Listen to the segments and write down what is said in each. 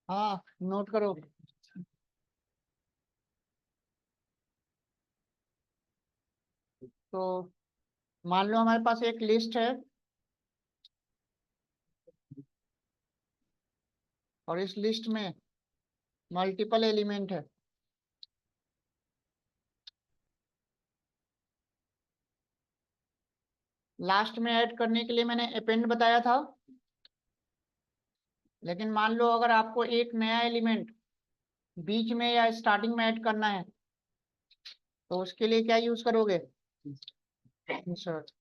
हाँ, नोट करो। तो मान लो हमारे पास एक लिस्ट है, और इस लिस्ट में मल्टीपल एलिमेंट है। लास्ट में ऐड करने के लिए मैंने अपेंड बताया था। लेकिन मान लो अगर आपको एक नया एलिमेंट बीच में या स्टार्टिंग में ऐड करना है, तो उसके लिए क्या यूज करोगे? इंसर्ट।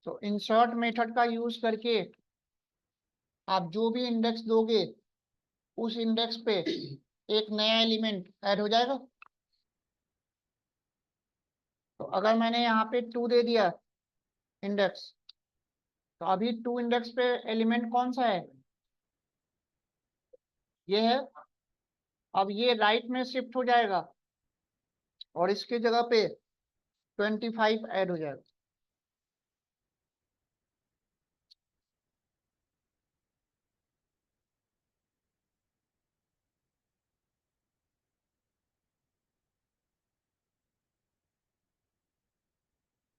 तो इंसर्ट मेथड का यूज करके आप जो भी इंडेक्स दोगे, उस इंडेक्स पे एक नया एलिमेंट ऐड हो जाएगा। तो अगर मैंने यहाँ पे 2 दे दिया इंडेक्स, तो अभी 2 इंडेक्स पे एलिमेंट कौन सा है? ये है। अब ये राइट में शिफ्ट हो जाएगा, और इसके जगह पे 25 ऐड हो जाएगा।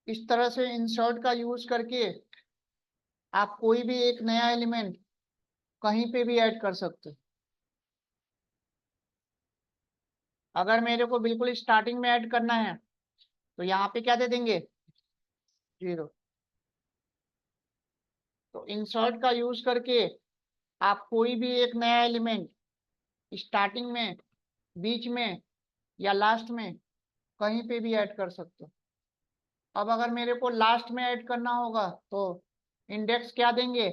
इस तरह से इंसर्ट का यूज करके आप कोई भी एक नया एलिमेंट कहीं पे भी ऐड कर सकते हो। अगर मेरे को बिल्कुल स्टार्टिंग में ऐड करना है, तो यहाँ पे क्या दे देंगे? 0। तो इंसर्ट का यूज करके आप कोई भी एक नया एलिमेंट स्टार्टिंग में, बीच में, या लास्ट में कहीं पे भी ऐड कर सकते हो। अब अगर मेरे को लास्ट में ऐड करना होगा, तो इंडेक्स क्या देंगे?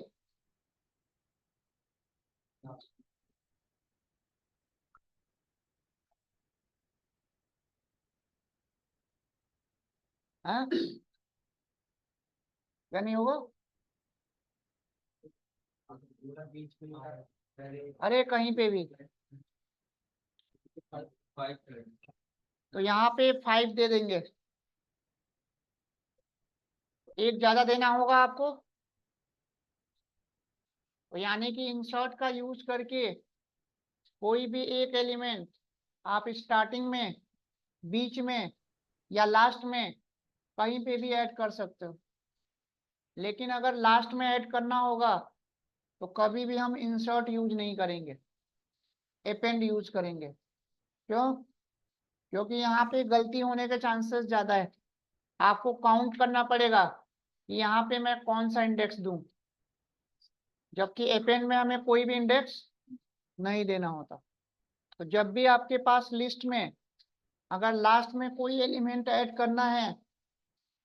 हाँ, क्या नहीं होगा? अरे कहीं पे भी। तो यहाँ पे 5 दे देंगे। एक ज्यादा देना होगा आपको। तो यानी कि इंसर्ट का यूज करके कोई भी एक एलिमेंट आप स्टार्टिंग में, बीच में, या लास्ट में कहीं पे भी ऐड कर सकते हो। लेकिन अगर लास्ट में ऐड करना होगा, तो कभी भी हम इंसर्ट यूज नहीं करेंगे, अपेंड यूज करेंगे। क्यों? क्योंकि यहाँ पे गलती होने के चांसेस ज्यादा है। आपको काउंट करना पड़ेगा कि यहाँ पे मैं कौन सा इंडेक्स दूं, जबकि अपेंड में हमें कोई भी इंडेक्स नहीं देना होता। तो जब भी आपके पास लिस्ट में अगर लास्ट में कोई एलिमेंट ऐड करना है,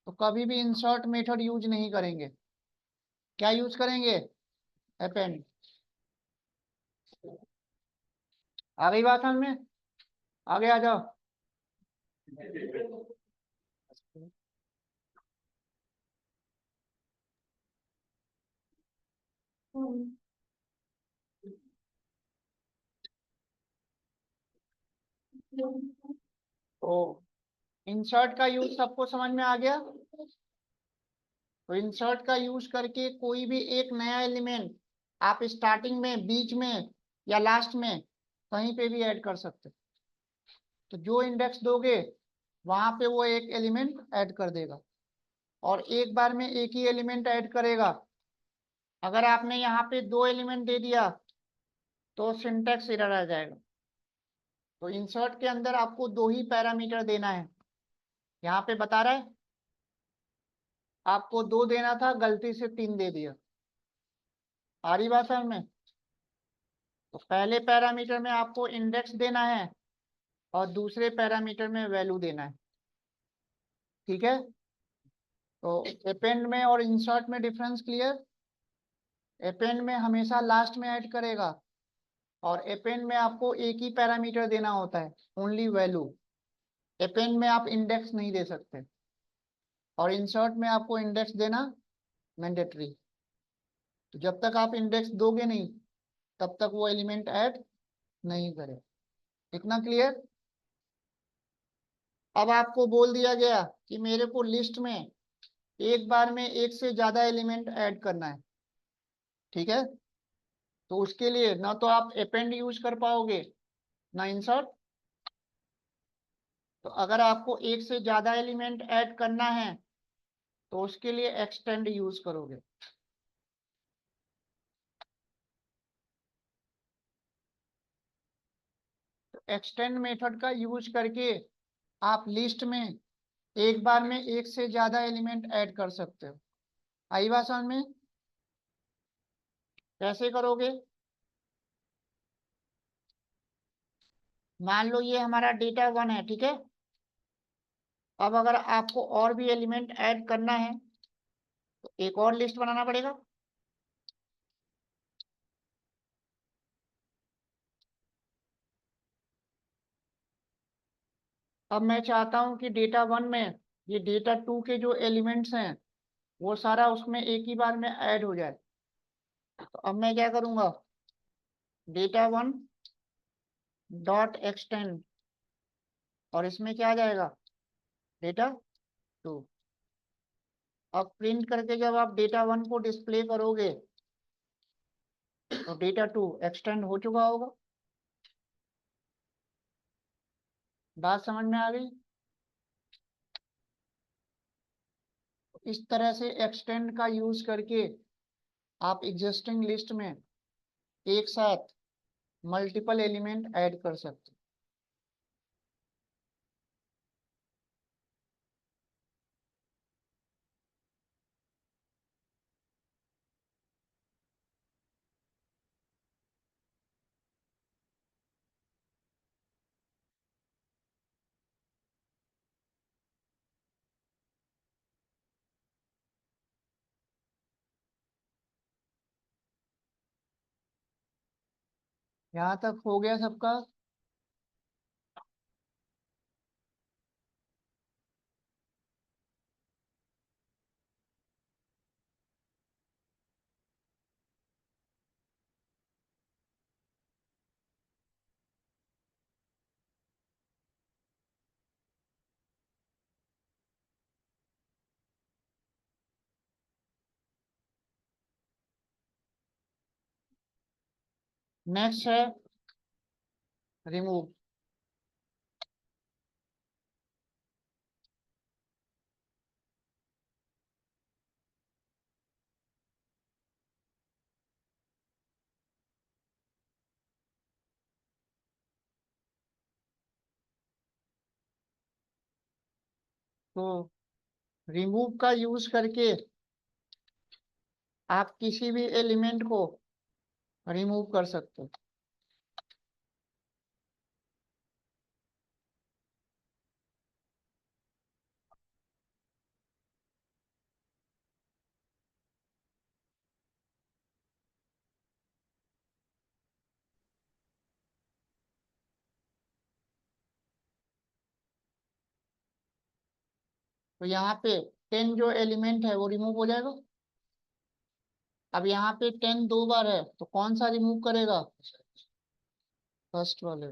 तो कभी भी इंसर्ट मेथड यूज नहीं करेंगे। क्या यूज करेंगे? अपेंड। आ गई बात समझ में? आगे आ जाओ। तो इंसर्ट का यूज सबको समझ में आ गया? तो इंसर्ट का यूज करके कोई भी एक नया एलिमेंट आप स्टार्टिंग में, बीच में, या लास्ट में कहीं पे भी ऐड कर सकते हो। तो जो इंडेक्स दोगे, वहां पे वो एक एलिमेंट ऐड कर देगा, और एक बार में एक ही एलिमेंट ऐड करेगा। अगर आपने यहाँ पे 2 एलिमेंट दे दिया, तो सिंटैक्स एरर आ जाएगा। तो इंसर्ट के अंदर आपको 2 ही पैरामीटर देना है। यहाँ पे बता रहा है आपको 2 देना था, गलती से 3 दे दिया। आ रही बात समझ में? तो पहले पैरामीटर में आपको इंडेक्स देना है, और दूसरे पैरामीटर में वैल्यू देना है। ठीक है? तो अपेंड में और इंसर्ट में डिफरेंस क्लियर? अपेंड में हमेशा लास्ट में ऐड करेगा, और अपेंड में आपको एक ही पैरामीटर देना होता है, ओनली वैल्यू। अपेंड में आप इंडेक्स नहीं दे सकते, और इंसर्ट में आपको इंडेक्स देना मैंडेटरी। तो जब तक आप इंडेक्स दोगे नहीं, तब तक वो एलिमेंट ऐड नहीं करे। इतना क्लियर? अब आपको बोल दिया गया कि मेरे को लिस्ट में एक बार में एक से ज्यादा एलिमेंट ऐड करना है। ठीक है? तो उसके लिए ना तो आप अपेंड यूज कर पाओगे ना इंसर्ट। तो अगर आपको एक से ज्यादा एलिमेंट ऐड करना है तो उसके लिए एक्सटेंड यूज करोगे। तो एक्सटेंड मेथड का यूज करके आप लिस्ट में एक बार में एक से ज्यादा एलिमेंट ऐड कर सकते हो। आई बात समझ में? कैसे करोगे? मान लो ये हमारा डेटा 1 है, ठीक है। अब अगर आपको और भी एलिमेंट ऐड करना है तो एक और लिस्ट बनाना पड़ेगा। अब मैं चाहता हूं कि डेटा 1 में ये डेटा 2 के जो एलिमेंट्स हैं वो सारा उसमें एक ही बार में ऐड हो जाए। तो अब मैं क्या करूंगा, डेटा 1 डॉट एक्सटेंड, और इसमें क्या आ जाएगा, डेटा 2। अब प्रिंट करके जब आप डेटा 1 को डिस्प्ले करोगे तो डेटा 2 एक्सटेंड हो चुका होगा। बात समझ में आ गई? इस तरह से एक्सटेंड का यूज करके आप एग्जिस्टिंग लिस्ट में एक साथ मल्टीपल एलिमेंट ऐड कर सकते हो। यहाँ तक हो गया सबका? नेक्स्ट है रिमूव। तो रिमूव का यूज करके आप किसी भी एलिमेंट को रिमूव कर सकते हो। तो यहाँ पे 10 जो एलिमेंट है वो रिमूव हो जाएगा। अब यहाँ पे 10 दो बार है तो कौन सा रिमूव करेगा, फर्स्ट वाले।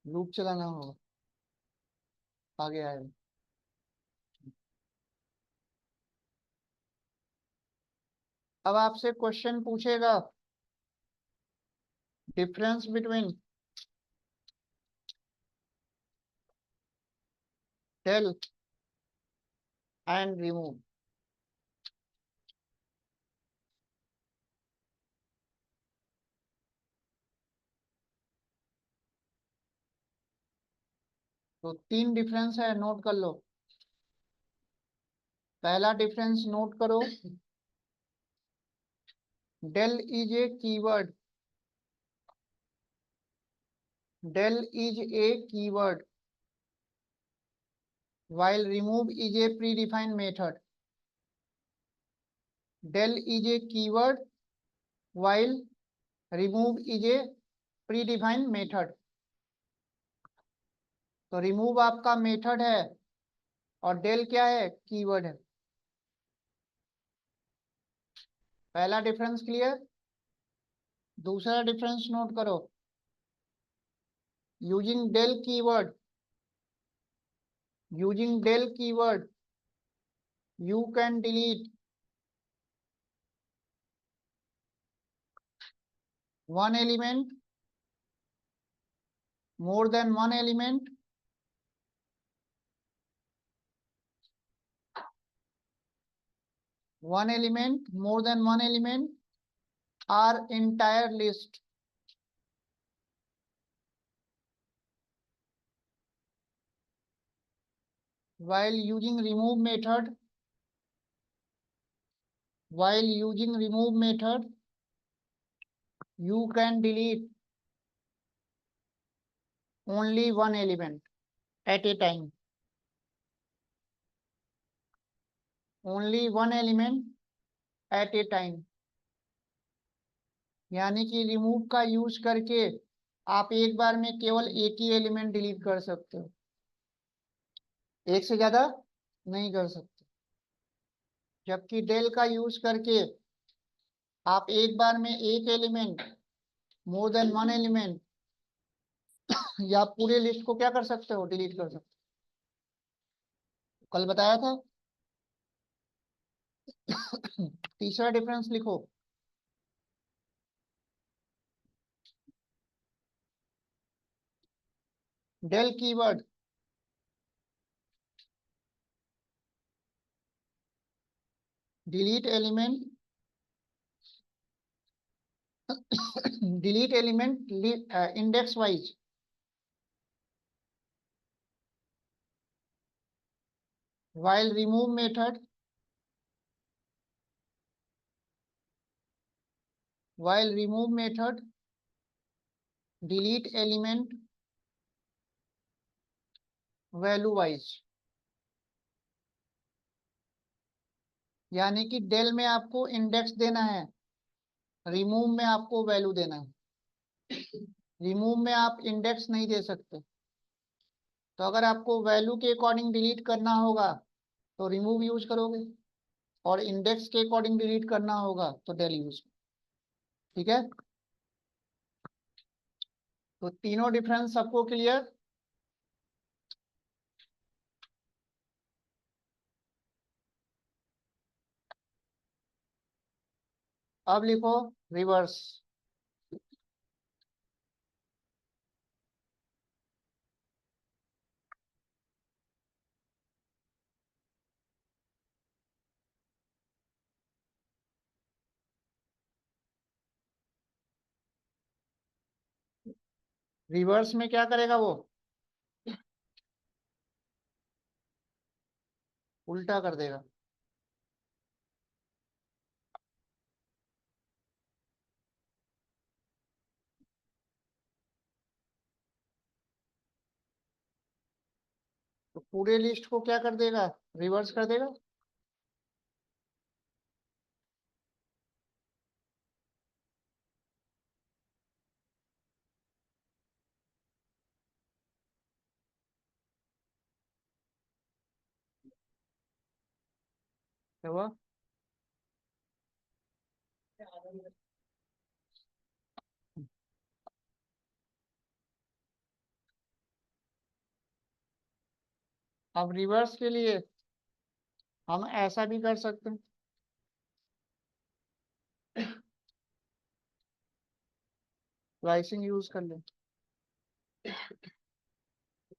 लूप चलाना होगा, आगे आएगा। अब आपसे क्वेश्चन पूछेगा difference between del and remove. तो तीन डिफरेंस है, नोट कर लो। पहला डिफरेंस नोट करो, del is a keyword, del is a keyword while remove is a predefined method। del is a keyword while remove is a predefined method। तो remove आपका method है और del क्या है, कीवर्ड है। पहला डिफरेंस क्लियर। दूसरा डिफरेंस नोट करो, using del keyword using del keyword you can delete one element, more than one element, one element, more than one element, or entire list. While using remove method, you can delete only one element at a time. Only one element at a time. यानी कि remove का use करके आप एक बार में केवल एक ही element delete कर सकते हो, एक से ज्यादा नहीं कर सकते। जबकि डेल का यूज करके आप एक बार में एक element, more than one element, या पूरे लिस्ट को क्या कर सकते हो, डिलीट कर सकते हो। कल बताया था। तीसरा डिफरेंस लिखो। Del keyword delete element, delete element index wise, while remove method delete element value wise। यानी कि डेल में आपको इंडेक्स देना है, रिमूव में आपको वैल्यू देना है। रिमूव में आप इंडेक्स नहीं दे सकते, तो अगर आपको वैल्यू के अकॉर्डिंग डिलीट करना होगा तो रिमूव यूज करोगे, और इंडेक्स के अकॉर्डिंग डिलीट करना होगा तो डेल यूज। ठीक है, तो तीनों डिफरेंस सबको क्लियर। अब लिखो रिवर्स। रिवर्स में क्या करेगा वो, उल्टा कर देगा। तो पूरे लिस्ट को क्या कर देगा, रिवर्स कर देगा। क्या हुआ, अब रिवर्स के लिए हम ऐसा भी कर सकते हैं, स्लाइसिंग यूज कर लें,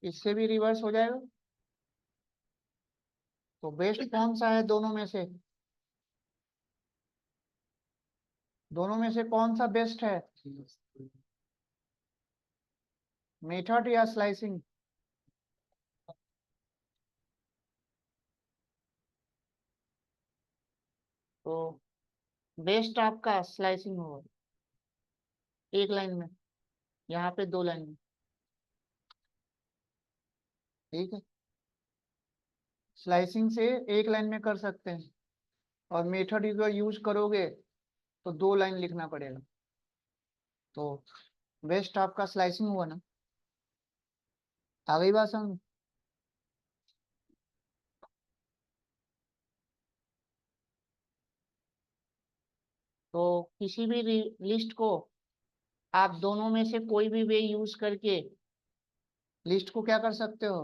इससे भी रिवर्स हो जाएगा। तो बेस्ट कौन सा है दोनों में से, दोनों में से कौन सा बेस्ट है, मेथड या स्लाइसिंग। तो बेस्ट आपका स्लाइसिंग होगा, एक लाइन में, यहाँ पे दो लाइन में। ठीक है, स्लाइसिंग से एक लाइन में कर सकते हैं, और मेथड यूज करोगे तो दो लाइन लिखना पड़ेगा। तो बेस्ट आपका स्लाइसिंग हुआ ना। आ गई बात समझ। तो किसी भी लिस्ट को आप दोनों में से कोई भी वे यूज करके लिस्ट को क्या कर सकते हो,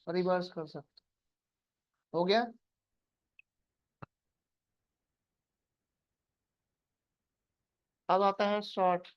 रिवर्स कर सकते हो गया। अब आता है सॉर्ट।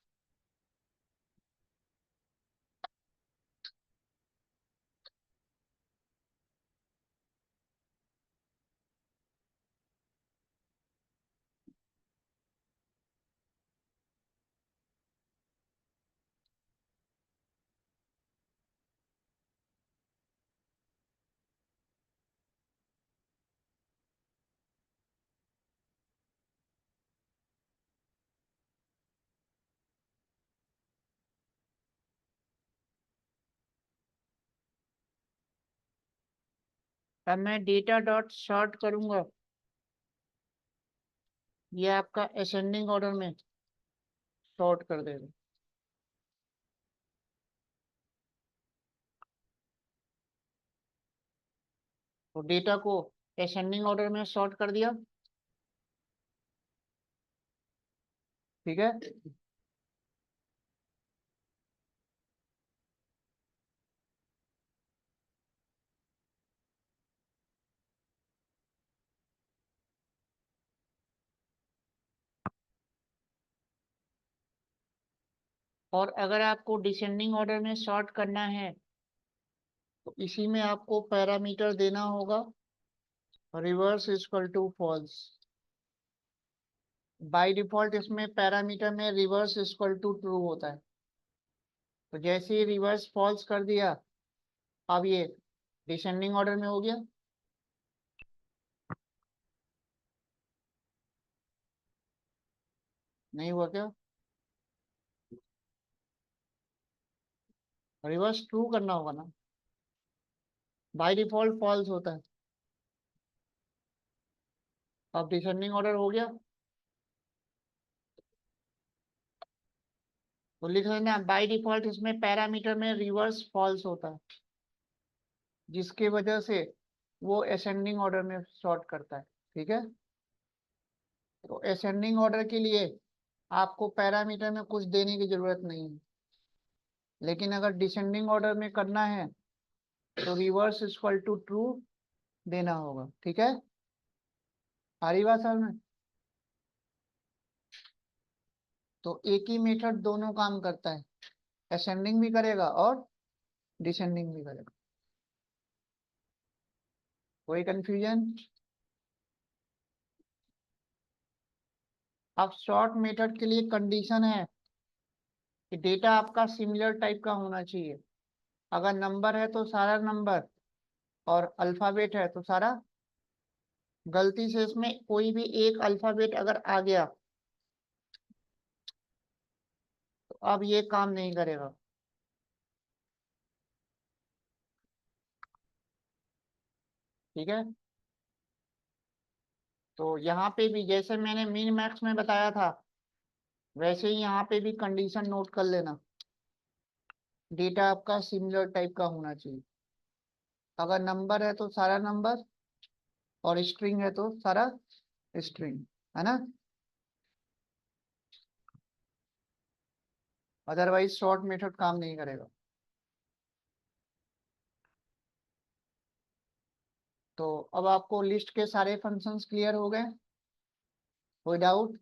अब मैं डेटा डॉट सॉर्ट करूंगा, ये आपका असेंडिंग ऑर्डर में सॉर्ट कर देगा। तो डेटा को असेंडिंग ऑर्डर में सॉर्ट कर दिया, ठीक है। और अगर आपको डिसेंडिंग ऑर्डर में सॉर्ट करना है तो इसी में आपको पैरामीटर देना होगा, reverse equal to false. By default इसमें पैरामीटर में रिवर्स इक्वल टू ट्रू होता है। तो जैसे ही रिवर्स फॉल्स कर दिया, अब ये डिसेंडिंग ऑर्डर में हो गया। नहीं हुआ क्या? रिवर्स ट्रू करना होगा ना, बाय डिफॉल्ट फॉल्स होता है। अब डिसेंडिंग ऑर्डर हो गया, तो लिख लेना बाय डिफॉल्ट इसमें पैरामीटर में रिवर्स फॉल्स होता है, जिसके वजह से वो असेंडिंग ऑर्डर में सॉर्ट करता है, ठीक है। तो असेंडिंग ऑर्डर के लिए आपको पैरामीटर में कुछ देने की जरूरत नहीं है, लेकिन अगर डिसेंडिंग ऑर्डर में करना है तो रिवर्स इक्वल टू ट्रू देना होगा, ठीक है। आ रही बात समझ में? तो एक ही मेथड दोनों काम करता है, असेंडिंग भी करेगा और डिसेंडिंग भी करेगा। कोई कंफ्यूजन? अब शॉर्ट मेथड के लिए कंडीशन है कि डेटा आपका सिमिलर टाइप का होना चाहिए। अगर नंबर है तो सारा नंबर, और अल्फाबेट है तो सारा। गलती से इसमें कोई भी एक अल्फाबेट अगर आ गया तो अब ये काम नहीं करेगा, ठीक है। तो यहाँ पे भी जैसे मैंने मिन मैक्स में बताया था, वैसे ही यहाँ पे भी कंडीशन नोट कर लेना, डेटा आपका सिमिलर टाइप का होना चाहिए। अगर नंबर है तो सारा नंबर, और स्ट्रिंग है तो सारा स्ट्रिंग, है ना। अदरवाइज शॉर्ट मेथड काम नहीं करेगा। तो अब आपको लिस्ट के सारे फंक्शंस क्लियर हो गए? कोई डाउट?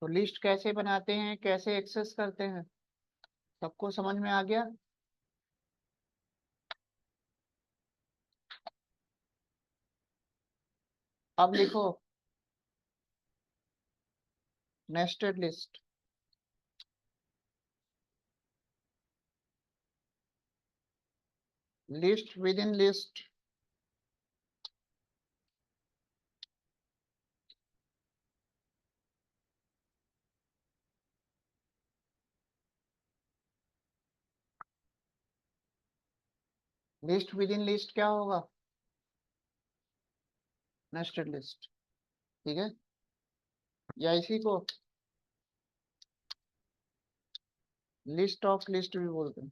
तो लिस्ट कैसे बनाते हैं, कैसे एक्सेस करते हैं, सबको समझ में आ गया? अब लिखो nested list. List with in list. List with in list क्या होगा? नेस्टेड लिस्ट, ठीक है। या इसी को लिस्ट ऑफ लिस्ट भी बोलते हैं।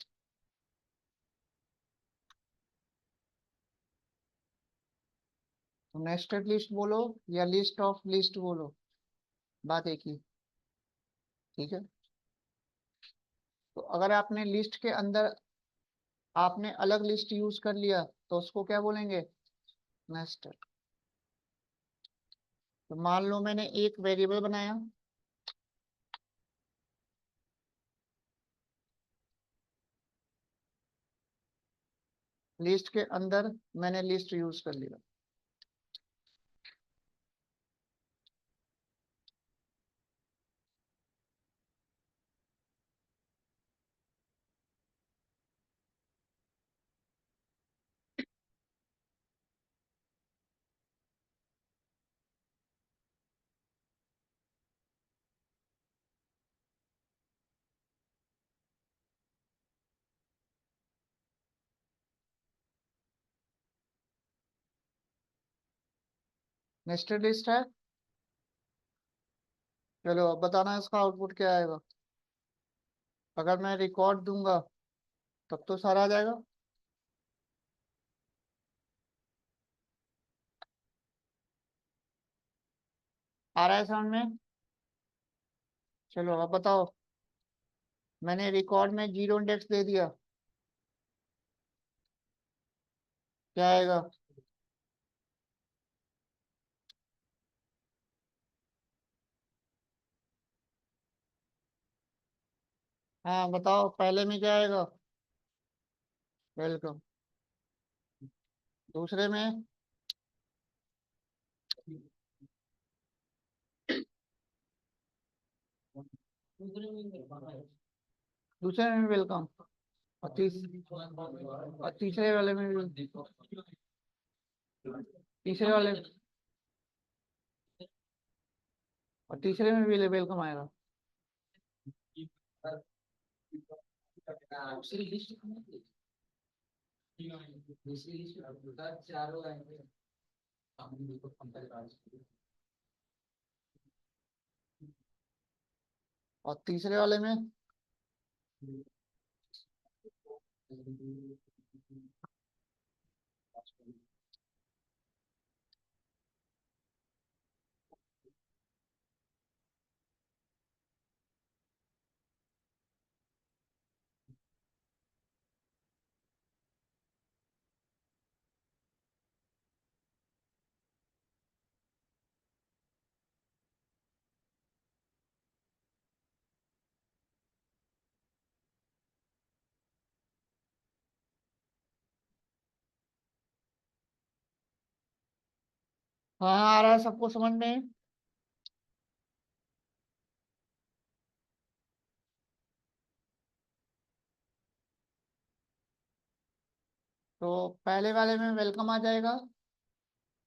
तो नेस्टेड लिस्ट बोलो या लिस्ट ऑफ लिस्ट बोलो, बात एक ही, ठीक है। तो अगर आपने लिस्ट के अंदर आपने अलग लिस्ट यूज कर लिया तो उसको क्या बोलेंगे, नेस्टेड। तो मान लो मैंने एक वेरिएबल बनाया, लिस्ट के अंदर मैंने लिस्ट यूज कर लिया। नेस्टेड लिस्ट है। चलो अब बताना इसका आउटपुट क्या आएगा। अगर मैं रिकॉर्ड दूंगा तब तो सारा आ जाएगा। आ रहा है साउंड में। चलो अब बताओ, मैंने रिकॉर्ड में 0 इंडेक्स दे दिया, क्या आएगा। हाँ बताओ पहले में क्या आएगा, वेलकम। दूसरे में, दूसरे में वेलकम। और तीसरे वाले में भी, तीसरे वाले, और तीसरे में भी वेलकम आएगा। और तीसरे वाले में, हाँ आ रहा है सबको समझ में। तो पहले वाले में वेलकम आ जाएगा,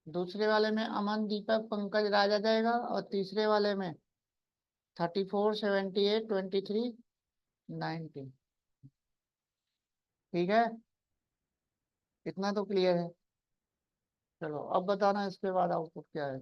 दूसरे वाले में अमन दीपक पंकज राज आ जाएगा, और तीसरे वाले में 34 78 23 19। ठीक है, इतना तो क्लियर है। चलो अब बताना इसके बाद आउटपुट क्या है।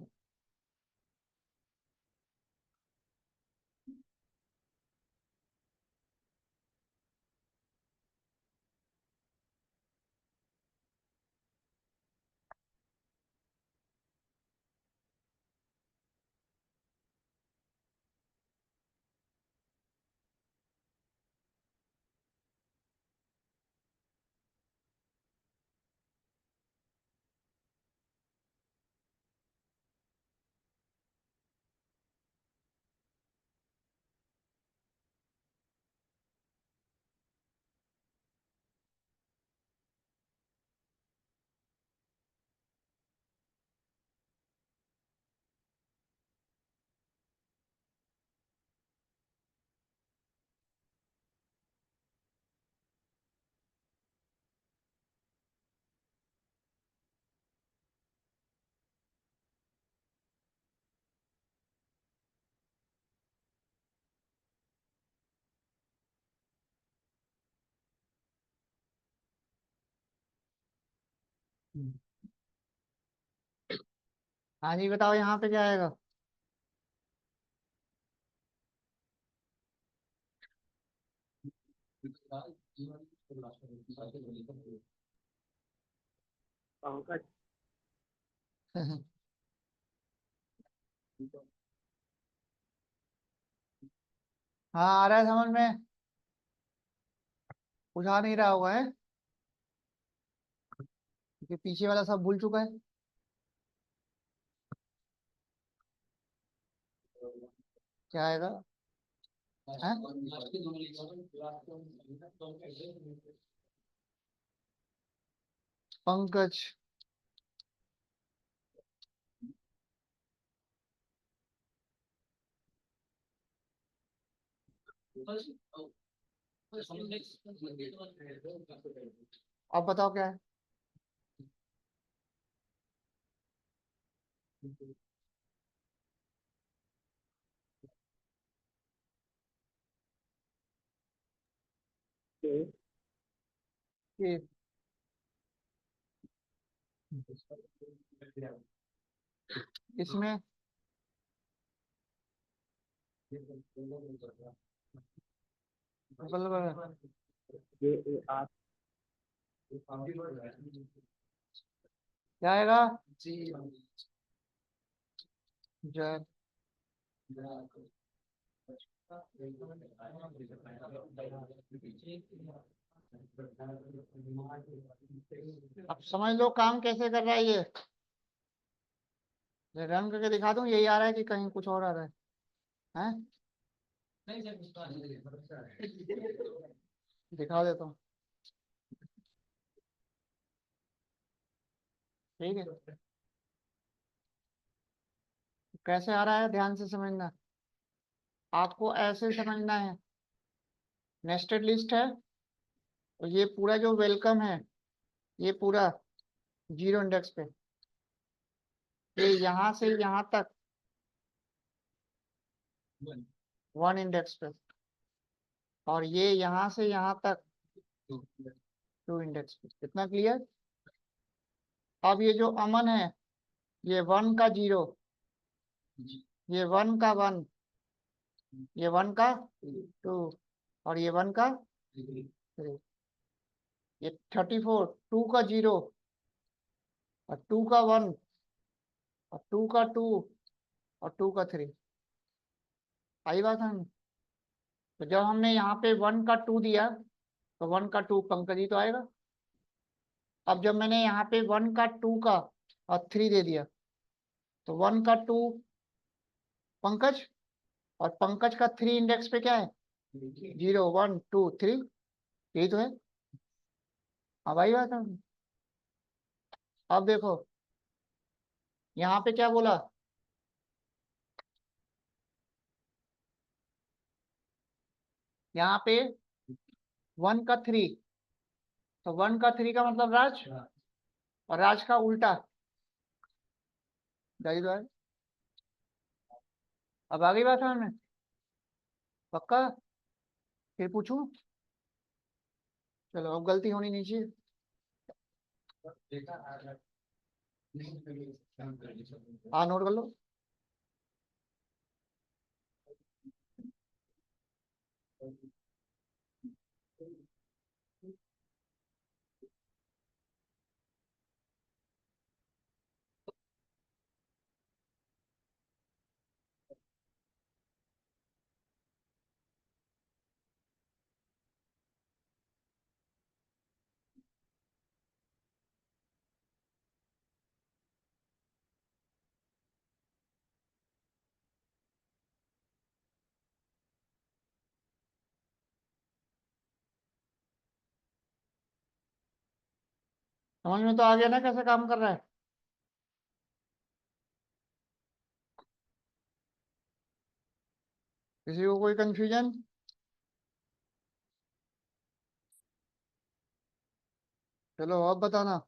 हाँ जी बताओ यहाँ पे क्या आएगा। हाँ आ रहा है समझ में। बुझा नहीं रहा होगा है, क्योंकि पीछे वाला सब भूल चुका है। क्या आएगा? है पंकज। अब बताओ क्या है? ये इसमें मतलब क्या आएगा? जय। अब समझ लो काम कैसे कर रहा है ये रन करके दिखा दूं, यही आ रहा है कि कहीं कुछ और आ रहा है? दिखा देता हूँ। ठीक है, कैसे आ रहा है ध्यान से समझना। आपको ऐसे समझना है, नेस्टेड लिस्ट है, और ये पूरा जो वेलकम है, ये पूरा जीरो इंडेक्स पे, ये यहाँ से यहाँ तक वन इंडेक्स पे, और ये यहाँ से यहाँ तक टू इंडेक्स पे। कितना क्लियर? अब ये जो अमन है, ये वन का जीरो, ये वन का वन, ये वन का टू, और ये वन का थ्री। ये 34 टू का जीरो, और टू का वन, और टू का टू, और टू का थ्री। आई बात है? तो जब हमने यहाँ पे वन का टू दिया, तो वन का टू पंकज ही तो आएगा। अब जब मैंने यहाँ पे वन का टू का और थ्री दे दिया, तो वन का टू पंकज, और पंकज का थ्री इंडेक्स पे क्या है? Zero one two three. यही तो है। अब आई बात है? अब देखो, यहाँ पे क्या बोला? यहाँ पे वन का थ्री, तो वन का थ्री का मतलब राज, और राज का उल्टा जाहिर। अब आ गई बात समझ में? पक्का? फिर पूछूं? चलो, अब गलती होनी नहीं चाहिए। हाँ, नोट कर लो। समझ में तो आ गया ना कैसे काम कर रहा है? किसी को कोई कंफ्यूजन? चलो अब बताना।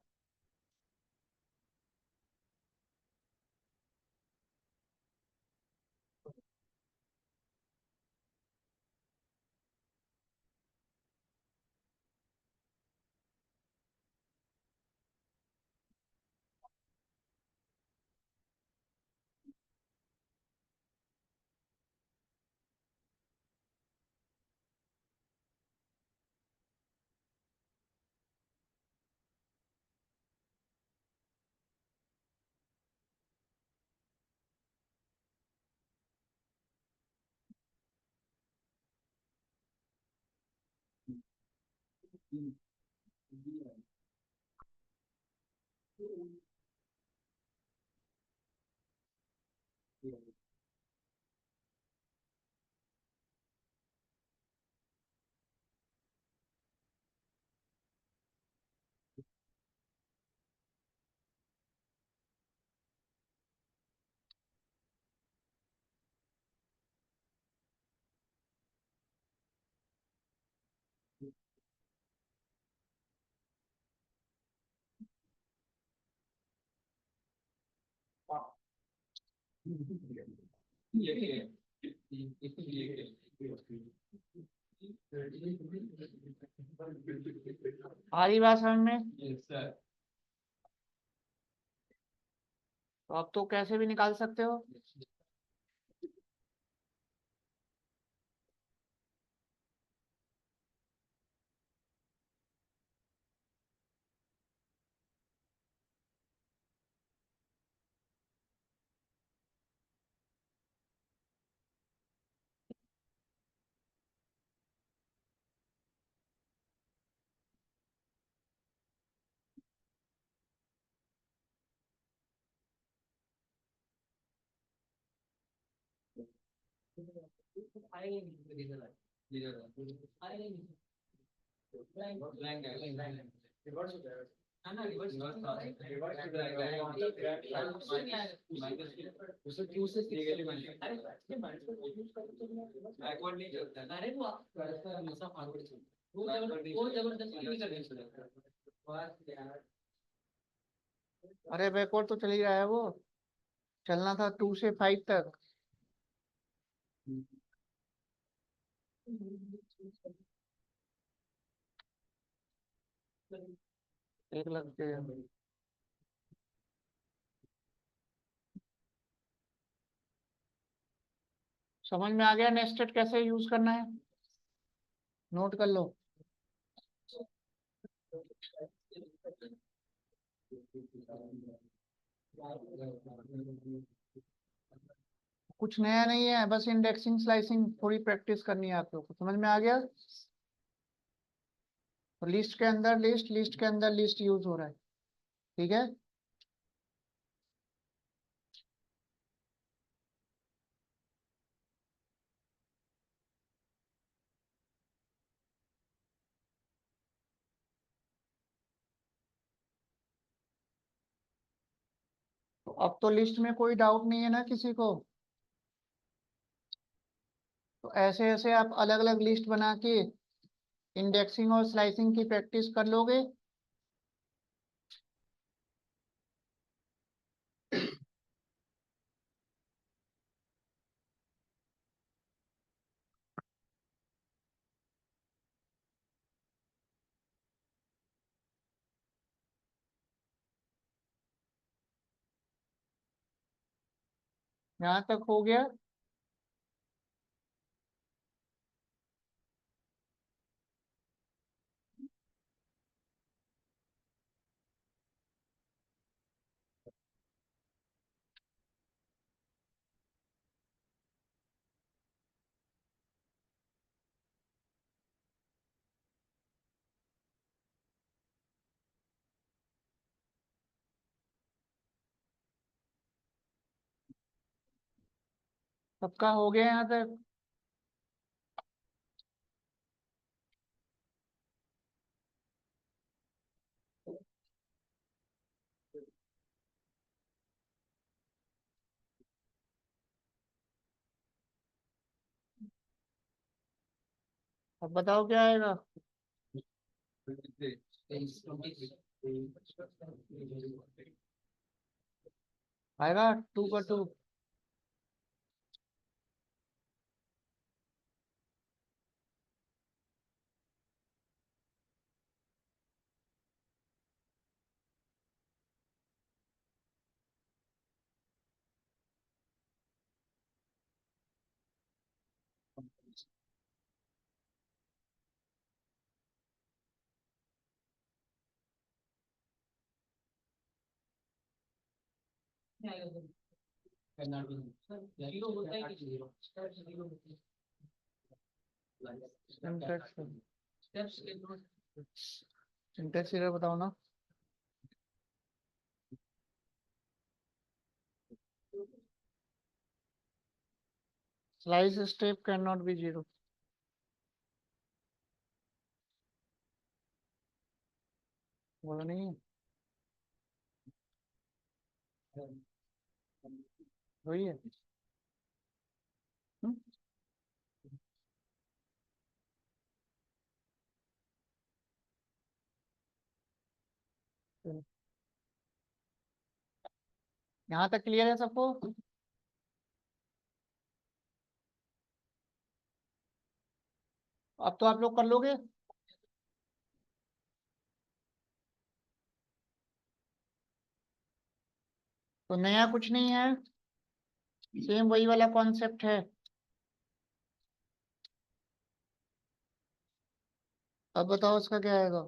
आ रही बात समझ में? तो अब तो कैसे भी निकाल सकते हो। अरे बैकवर्ड तो चल ही रहा है वो। चलना था 2 से 5 तक। एक लगते हैं। समझ में आ गया नेस्टेड कैसे यूज करना है? नोट कर लो। कुछ नया नहीं है, बस इंडेक्सिंग स्लाइसिंग थोड़ी प्रैक्टिस करनी है आप लोग को। समझ में आ गया? तो लिस्ट के अंदर लिस्ट, लिस्ट के अंदर लिस्ट यूज हो रहा है। ठीक है। तो अब तो लिस्ट में कोई डाउट नहीं है ना किसी को? तो ऐसे ऐसे आप अलग अलग लिस्ट बना के इंडेक्सिंग और स्लाइसिंग की प्रैक्टिस कर लोगे। यहाँ तक हो गया। सबका हो गया यहाँ तक। अब बताओ क्या आएगा। आएगा 2 का 2। सिंटैक्स। सिंटेक्स एरर बताओ ना। Slice step can not be zero. बोला नहीं है, वही है। हम्म? यहाँ तक क्लियर है सबको? अब तो आप लोग कर लोगे। तो नया कुछ नहीं है, सेम वही वाला कॉन्सेप्ट है। अब बताओ इसका क्या आएगा।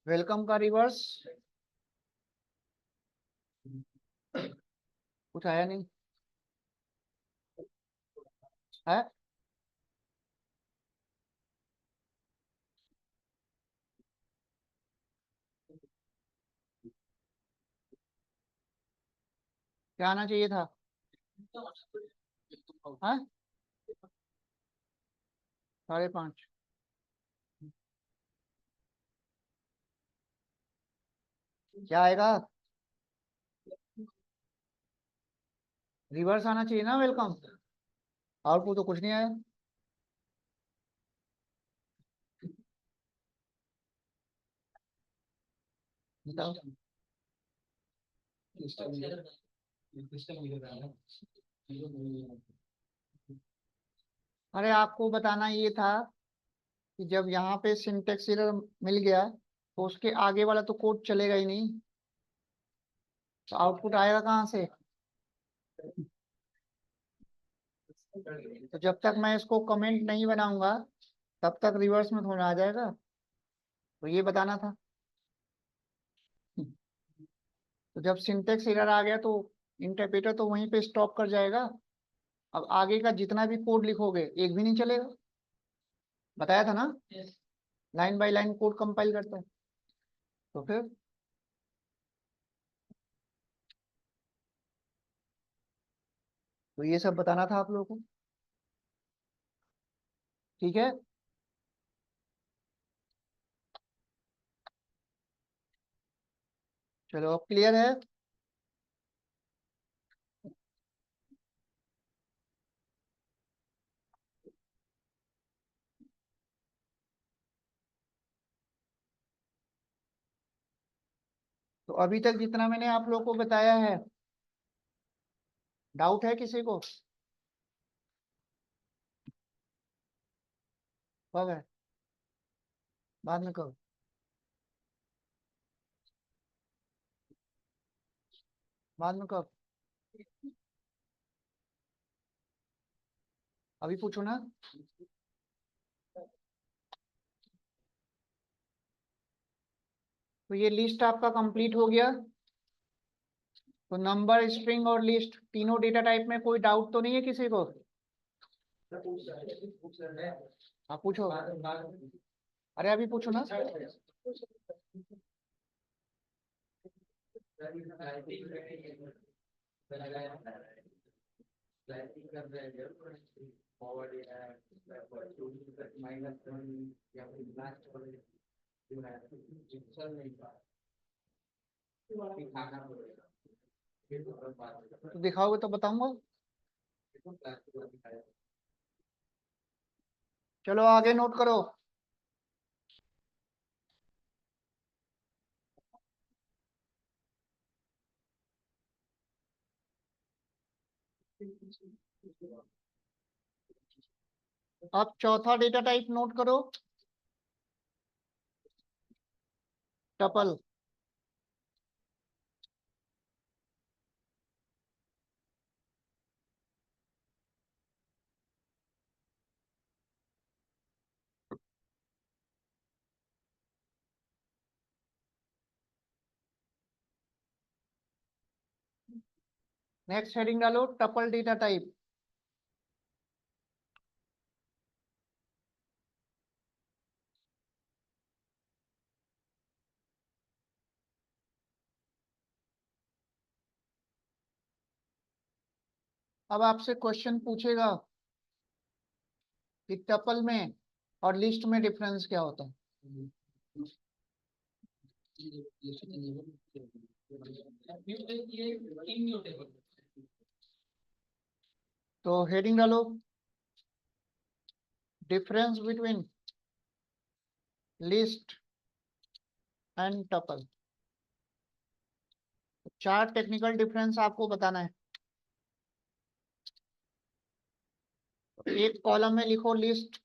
वेलकम का रिवर्स कुछ आया नहीं है। क्या आना चाहिए था? हाँ, 5.5। क्या आएगा? रिवर्स आना चाहिए ना वेलकम। आउटपुट तो कुछ नहीं आया। बताओ। अरे आपको बताना ये था कि जब यहाँ पे सिंटेक्स एरर मिल गया तो उसके आगे वाला तो कोड चलेगा ही नहीं, तो आउटपुट आएगा कहाँ से? तो जब तक मैं इसको कमेंट नहीं बनाऊंगा तब तक रिवर्स में थोड़ा आ जाएगा। तो ये बताना था। तो जब सिंटेक्स एरर आ गया तो इंटरप्रेटर तो वहीं पे स्टॉप कर जाएगा। अब आगे का जितना भी कोड लिखोगे एक भी नहीं चलेगा। बताया था ना, line by line code compile करता है। तो फिर तो ये सब बताना था आप लोगों को। ठीक है। चलो अब क्लियर है। तो अभी तक जितना मैंने आप लोगों को बताया है, डाउट है किसी को? कब है? बाद में कब? बाद में कब? अभी पूछो ना। तो ये लिस्ट आपका कंप्लीट हो गया। तो नंबर, स्ट्रिंग और लिस्ट तीनों डेटा टाइप में कोई डाउट तो नहीं है किसी को? आप पूछो। अरे अभी पूछो ना। तो दिखाओगे तो बताऊंगा। चलो आगे नोट करो। अब चौथा डेटा टाइप नोट करो, टपल। नेक्स्ट हेडिंग डालो टपल डेटा टाइप। अब आपसे क्वेश्चन पूछेगा कि टपल में और लिस्ट में डिफरेंस क्या होता है। तो हेडिंग डालो difference between list and tuple. चार टेक्निकल डिफरेंस आपको बताना है। एक कॉलम में लिखो लिस्ट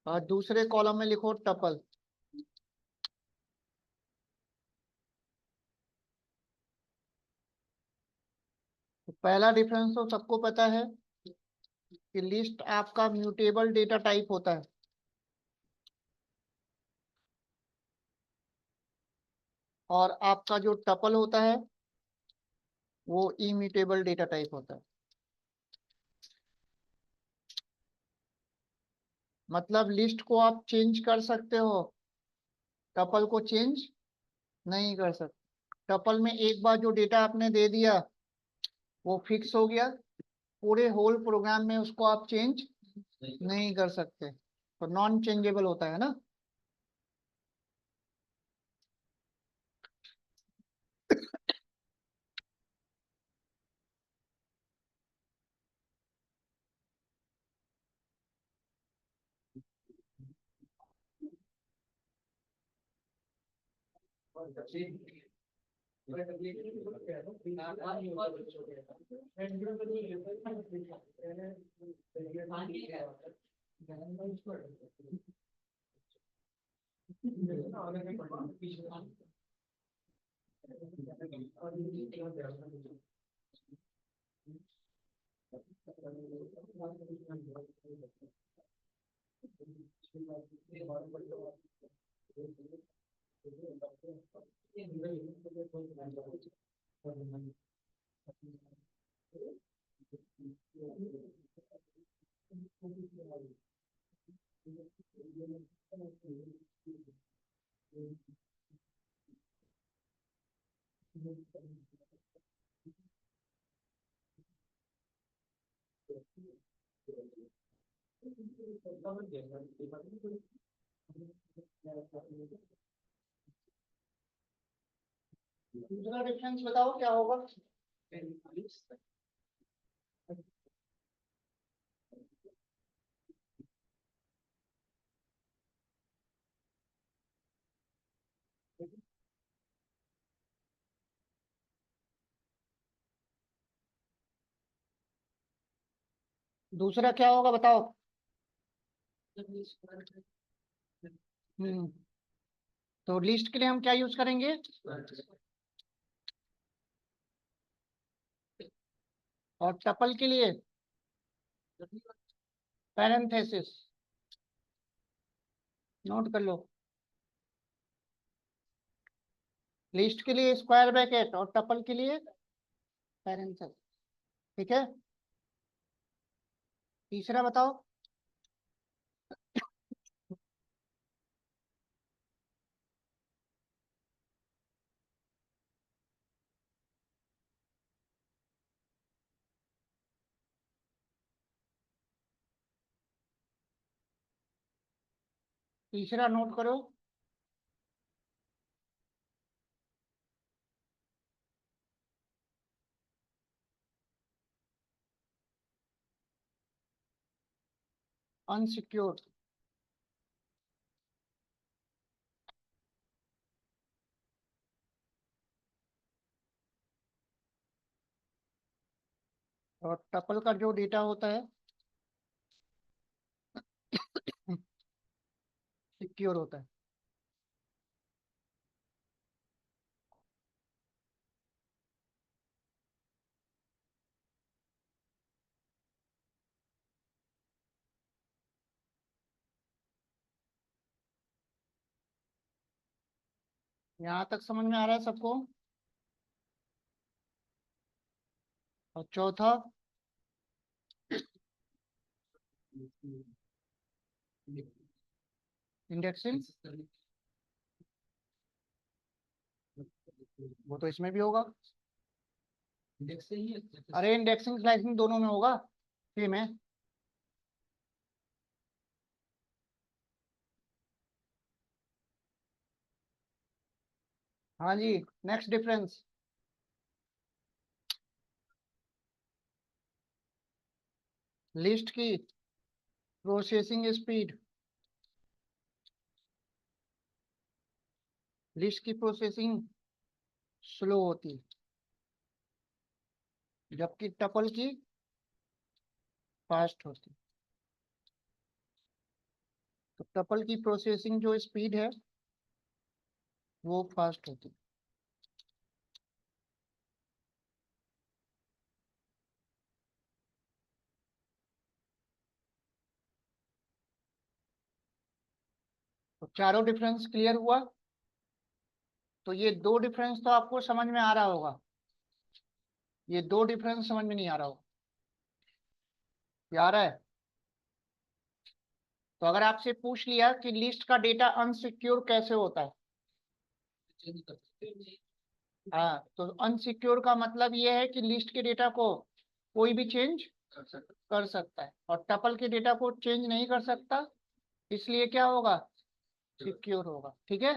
और दूसरे कॉलम में लिखो टपल। तो पहला डिफरेंस तो सबको पता है कि लिस्ट आपका म्यूटेबल डेटा टाइप होता है और आपका जो टपल होता है वो इम्यूटेबल डेटा टाइप होता है। मतलब लिस्ट को आप चेंज कर सकते हो, टपल को चेंज नहीं कर सकते। टपल में एक बार जो डेटा आपने दे दिया वो फिक्स हो गया, पूरे होल प्रोग्राम में उसको आप चेंज नहीं कर सकते, तो नॉन चेंजेबल होता है ना। दूसरा डिफरेंस बताओ क्या होगा। दूसरा क्या होगा बताओ। हम्म। तो लिस्ट के लिए हम क्या यूज करेंगे, और टपल के लिए पैरेंथेसिस। नोट कर लो, लिस्ट के लिए स्क्वायर ब्रैकेट और टपल के लिए पैरेंथेसिस। ठीक है। तीसरा बताओ। तीसरा नोट करो। अनसिक्योर्ड। और टपल का जो डेटा होता है सिक्योर होता है। यहाँ तक समझ में आ रहा है सबको। और चौथा इंडेक्सिंग, वो तो इसमें भी होगा। अरे इंडेक्सिंग स्लाइसिंग दोनों में होगा, सेम है। हाँ जी, नेक्स्ट डिफरेंस। लिस्ट की प्रोसेसिंग स्पीड, लिस्ट की प्रोसेसिंग स्लो होती है, जबकि टपल की फास्ट होती है। तो टपल की प्रोसेसिंग जो स्पीड है वो फास्ट होती है। तो चारों डिफरेंस क्लियर हुआ। तो ये दो डिफरेंस तो आपको समझ में आ रहा होगा, ये दो डिफरेंस समझ में नहीं आ रहा होगा, ये आ रहा है। तो अगर आपसे पूछ लिया कि लिस्ट का डेटा अनसिक्योर कैसे होता है, हाँ, तो अनसिक्योर का मतलब ये है कि लिस्ट के डेटा को कोई भी चेंज कर सकता है, और टपल के डेटा को चेंज नहीं कर सकता, इसलिए क्या होगा, सिक्योर होगा। ठीक है।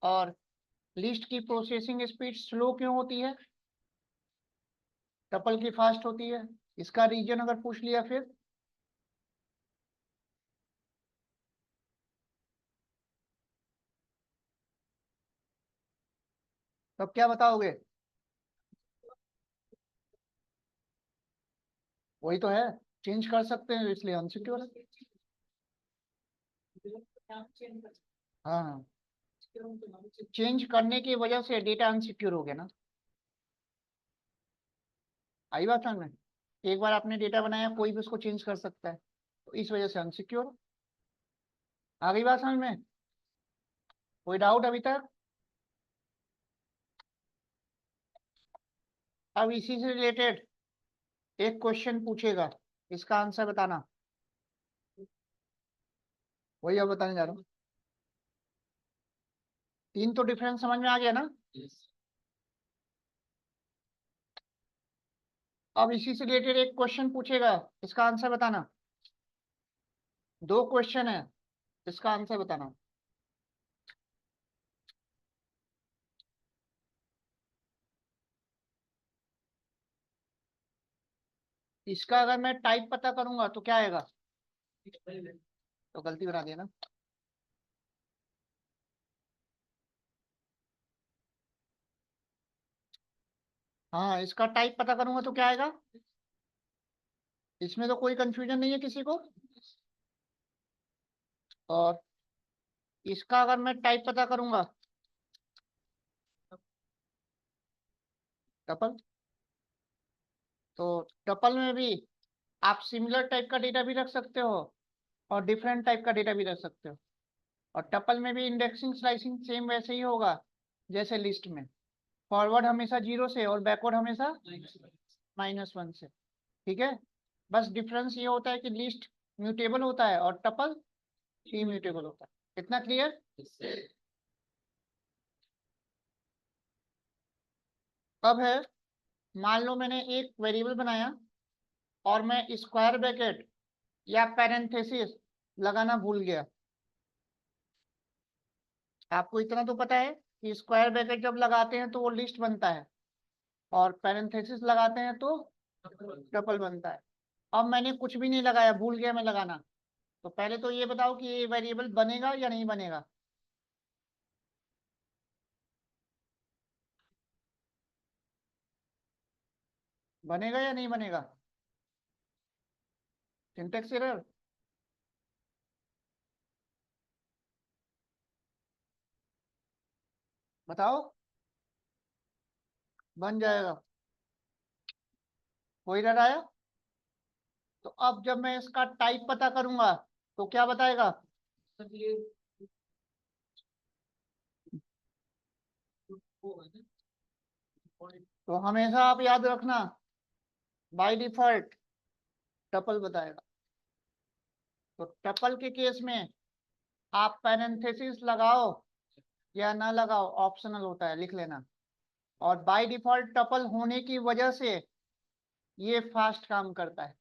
और लिस्ट की प्रोसेसिंग स्पीड स्लो क्यों होती है, टपल की फास्ट होती है, इसका रीजन अगर पूछ लिया फिर तब क्या बताओगे, वही तो है, चेंज कर सकते हैं इसलिए अनसिक्योर है। हाँ, चेंज करने की वजह से डेटा अनसिक्योर हो गया ना। आई बात समझ में। एक बार आपने डेटा बनाया, कोई भी उसको चेंज कर सकता है, तो इस वजह से अनसिक्योर। आ गई बात समझ में। कोई डाउट अभी तक। अब इसी से रिलेटेड एक क्वेश्चन पूछेगा, इसका आंसर बताना। वही अब बताने जा रहा हूँ। तीन तो डिफरेंस समझ में आ गया ना। अब इसी से रिलेटेड एक क्वेश्चन पूछेगा, इसका आंसर बताना। दो क्वेश्चन है, इसका आंसर बताना। इसका अगर मैं टाइप पता करूंगा तो क्या आएगा, तो गलती बना दिया ना। हाँ, इसका टाइप पता करूंगा तो क्या आएगा, इसमें तो कोई कंफ्यूजन नहीं है किसी को। और इसका अगर मैं टाइप पता करूंगा, टपल। तो टपल में भी आप सिमिलर टाइप का डेटा भी रख सकते हो और डिफरेंट टाइप का डेटा भी रख सकते हो। और टपल में भी इंडेक्सिंग स्लाइसिंग सेम वैसे ही होगा जैसे लिस्ट में, फॉरवर्ड हमेशा 0 से और बैकवर्ड हमेशा -1 से। ठीक है। बस डिफरेंस ये होता है कि लिस्ट म्यूटेबल होता है और टपल इम्यूटेबल होता है। इतना क्लियर। अब है, मान लो मैंने एक वेरिएबल बनाया और मैं स्क्वायर ब्रैकेट या पैरेंथेसिस लगाना भूल गया। आपको इतना तो पता है कि स्क्वायर ब्रैकेट जब लगाते हैं तो वो लिस्ट बनता है, और पैरेंथेसिस लगाते हैं तो टपल बनता है। अब मैंने कुछ भी नहीं लगाया, भूल गया मैं लगाना। तो पहले तो ये बताओ कि ये वेरिएबल बनेगा या नहीं बनेगा। बनेगा या नहीं बनेगा, सिंटेक्स एरर। बताओ। बन जाएगा। कोई एरर आया। तो अब जब मैं इसका टाइप पता करूंगा तो क्या बताएगा, तो हमेशा आप याद रखना बाय डिफॉल्ट टपल बताएगा। तो टपल के केस में आप पैरेंथेसिस लगाओ या ना लगाओ ऑप्शनल होता है, लिख लेना। और बाय डिफॉल्ट टपल होने की वजह से ये फास्ट काम करता है।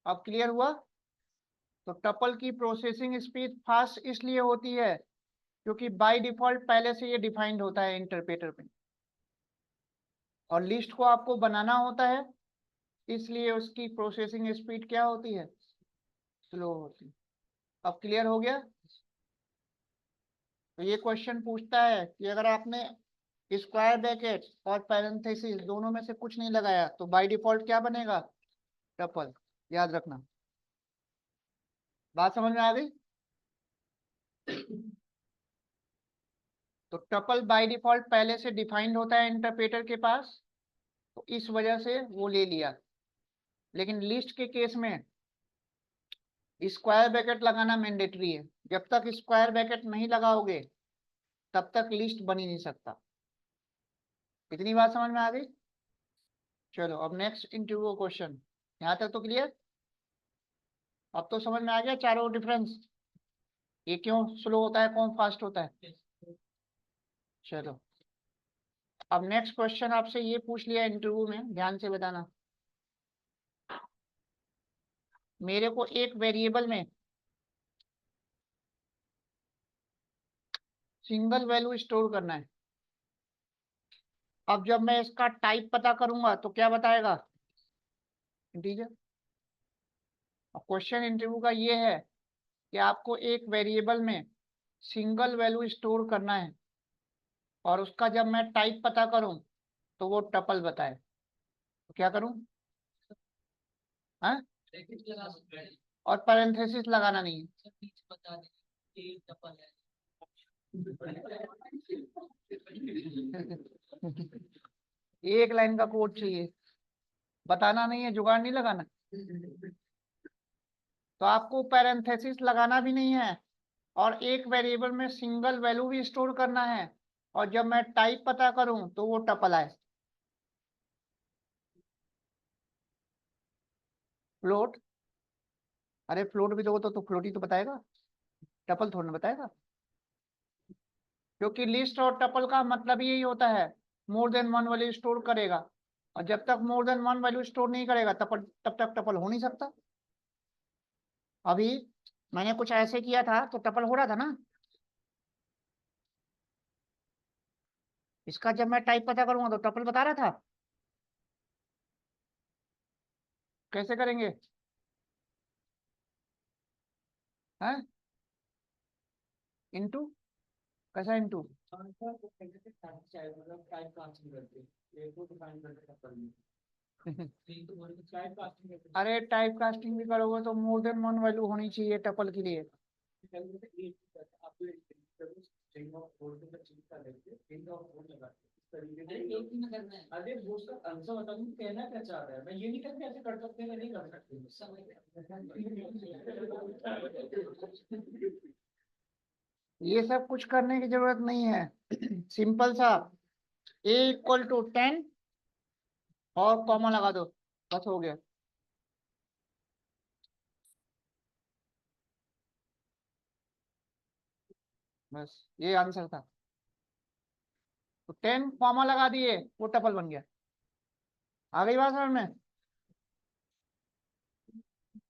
अब क्लियर हुआ? तो टपल की प्रोसेसिंग स्पीड फास्ट इसलिए होती है क्योंकि बाय डिफॉल्ट पहले से ये डिफाइंड होता है इंटरप्रेटर में, और लिस्ट को आपको बनाना होता है, इसलिए उसकी प्रोसेसिंग स्पीड क्या होती है? स्लो होती है। अब क्लियर हो गया? तो ये क्वेश्चन पूछता है कि अगर आपने स्क्वायर ब्रैकेट और पैरेंथेसिस दोनों में से कुछ नहीं लगाया तो बाय डिफॉल्ट क्या बनेगा? टपल। याद रखना। बात समझ में आ गई? तो टपल बाय डिफॉल्ट पहले से डिफाइंड होता है इंटरप्रेटर के पास, तो इस वजह से वो ले लिया। लेकिन लिस्ट के केस में स्क्वायर ब्रैकेट लगाना मैंडेटरी है। जब तक स्क्वायर ब्रैकेट नहीं लगाओगे तब तक लिस्ट बन ही नहीं सकता। इतनी बात समझ में आ गई? चलो अब नेक्स्ट इंटरव्यू क्वेश्चन। यहाँ तक तो क्लियर? अब तो समझ में आ गया चारों डिफरेंस, ये क्यों स्लो होता है, कौन फास्ट होता है। चलो अब नेक्स्ट क्वेश्चन आपसे ये पूछ लिया इंटरव्यू में, ध्यान से बताना। मेरे को एक वेरिएबल में सिंगल वैल्यू स्टोर करना है। अब जब मैं इसका टाइप पता करूंगा तो क्या बताएगा? इंटीजर। अब क्वेश्चन इंटरव्यू का ये है कि आपको एक वेरिएबल में सिंगल वैल्यू स्टोर करना है, और उसका जब मैं टाइप पता करूं तो वो टपल बताए। तो क्या करूं? हाँ? और पैरेंथेसिस लगाना नहीं है। एक लाइन का कोड चाहिए, बताना नहीं है, जुगाड़ नहीं लगाना। तो आपको पैरेंथेसिस लगाना भी नहीं है, और एक वेरिएबल में सिंगल वैल्यू भी स्टोर करना है, और जब मैं टाइप पता करूं तो वो टपल आए। फ्लोट? अरे फ्लोट भी दोगे तो फ्लोट ही तो बताएगा, टपल थोड़ा ना बताएगा। क्योंकि लिस्ट और टपल का मतलब यही होता है, more than one value store करेगा, और जब तक more than one value store नहीं करेगा तब तक टपल हो नहीं सकता। अभी मैंने कुछ ऐसे किया था तो टपल हो रहा था ना। इसका जब मैं टाइप पता करूंगा तो टपल बता रहा था। कैसे करेंगे? हैं? इनटू? कैसा इनटू? अरे टाइप कास्टिंग भी करोगे तो मोर देन वन वैल्यू होनी चाहिए टपल के लिए। अरे वो उसका आंसर बता दूं कहना क्या चाह रहा है, मैं ये नहीं कहता ऐसे कर सकते हैं नहीं कर सकते। ये सब कुछ करने की जरूरत नहीं है। सिंपल सा A = 10 और कॉमा लगा दो, बस हो गया। बस ये आंसर था। तो 10 कॉमा लगा दिए, वो टपल बन गया। आ गई बात समझ में?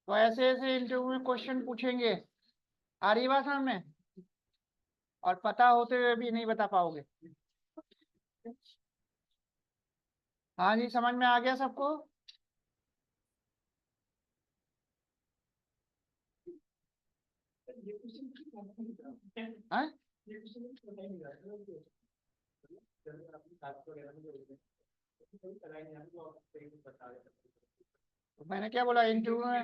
तो ऐसे ऐसे इंटरव्यू में क्वेश्चन पूछेंगे, आ रही बात समझ में? और पता होते हुए भी नहीं बता पाओगे। हाँ जी, समझ में आ गया सबको? हाँ? तो मैंने क्या बोला इंटरव्यू में?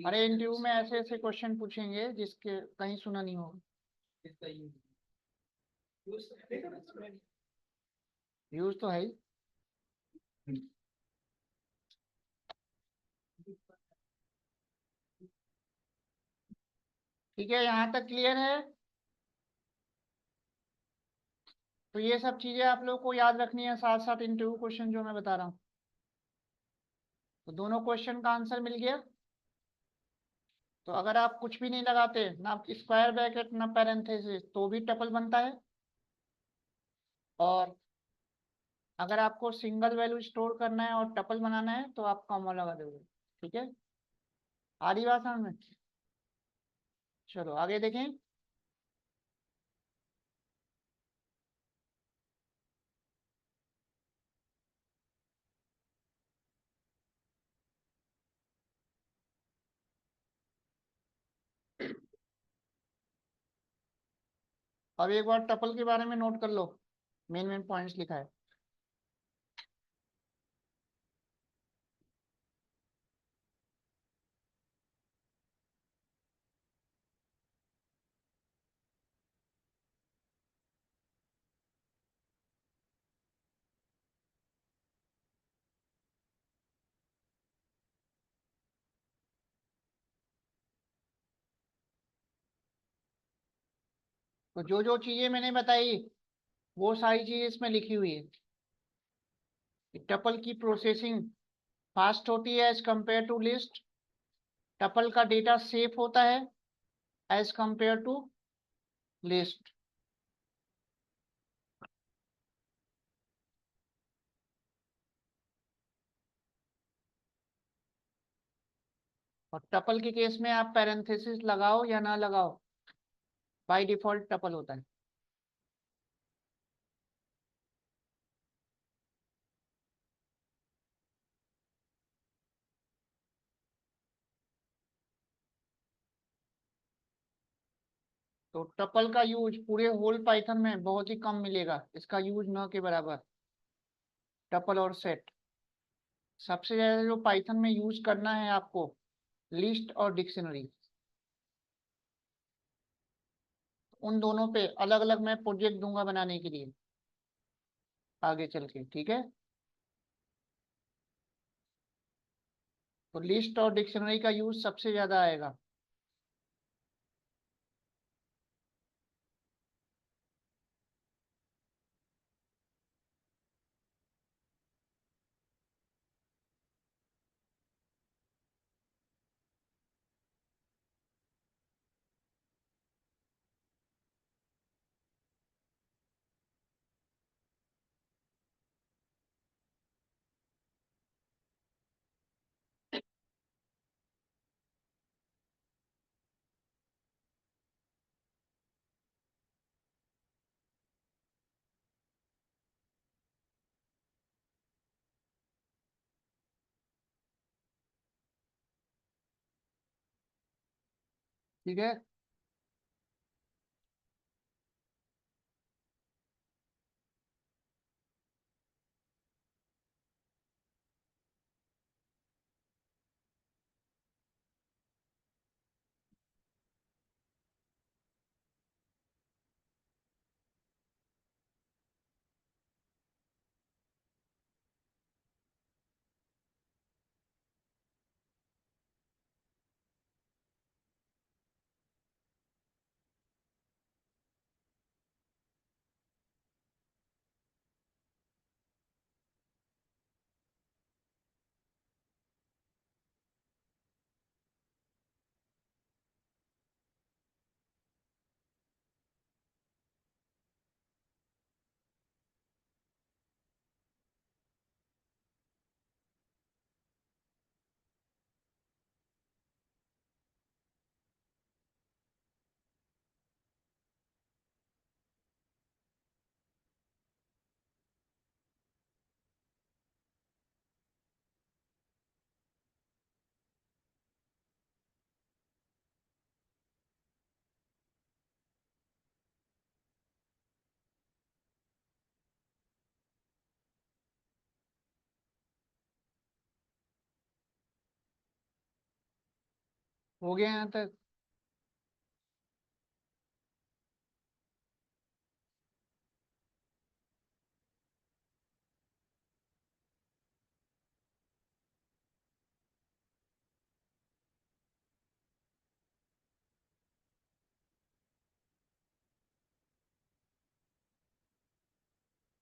अरे इंटरव्यू में ऐसे ऐसे क्वेश्चन पूछेंगे जिसके कहीं सुना नहीं होगा। यूज तो है ही। ठीक है, यहाँ तक क्लियर है? तो ये सब चीजें आप लोग को याद रखनी है, साथ साथ इंटरव्यू क्वेश्चन जो मैं बता रहा हूँ। तो दोनों क्वेश्चन का आंसर मिल गया। तो अगर आप कुछ भी नहीं लगाते, ना स्क्वायर ब्रैकेट ना पैरेंथेसिस, तो भी टपल बनता है। और अगर आपको सिंगल वैल्यू स्टोर करना है और टपल बनाना है तो आप कॉमा लगा दोगे। ठीक है, आ रही बात समझ में? चलो आगे देखें। अब एक बार टपल के बारे में नोट कर लो, मेन मेन पॉइंट्स लिखा है। तो जो जो चीजें मैंने बताई वो सारी चीजें इसमें लिखी हुई है। टपल की प्रोसेसिंग फास्ट होती है as compare to list. Tuple का डेटा सेफ होता है एज कंपेयर टू लिस्ट। और टपल के केस में आप पैरेंथेसिस लगाओ या ना लगाओ, बाय डिफॉल्ट टपल होता है। तो टपल का यूज पूरे होल पाइथन में बहुत ही कम मिलेगा, इसका यूज न के बराबर। टपल और सेट सबसे ज्यादा जो पाइथन में यूज करना है आपको, लिस्ट और डिक्शनरी। उन दोनों पे अलग अलग मैं प्रोजेक्ट दूंगा बनाने के लिए आगे चल के। ठीक है, तो लिस्ट और डिक्शनरी का यूज सबसे ज्यादा आएगा। ठीक है, हो गया यहाँ तक।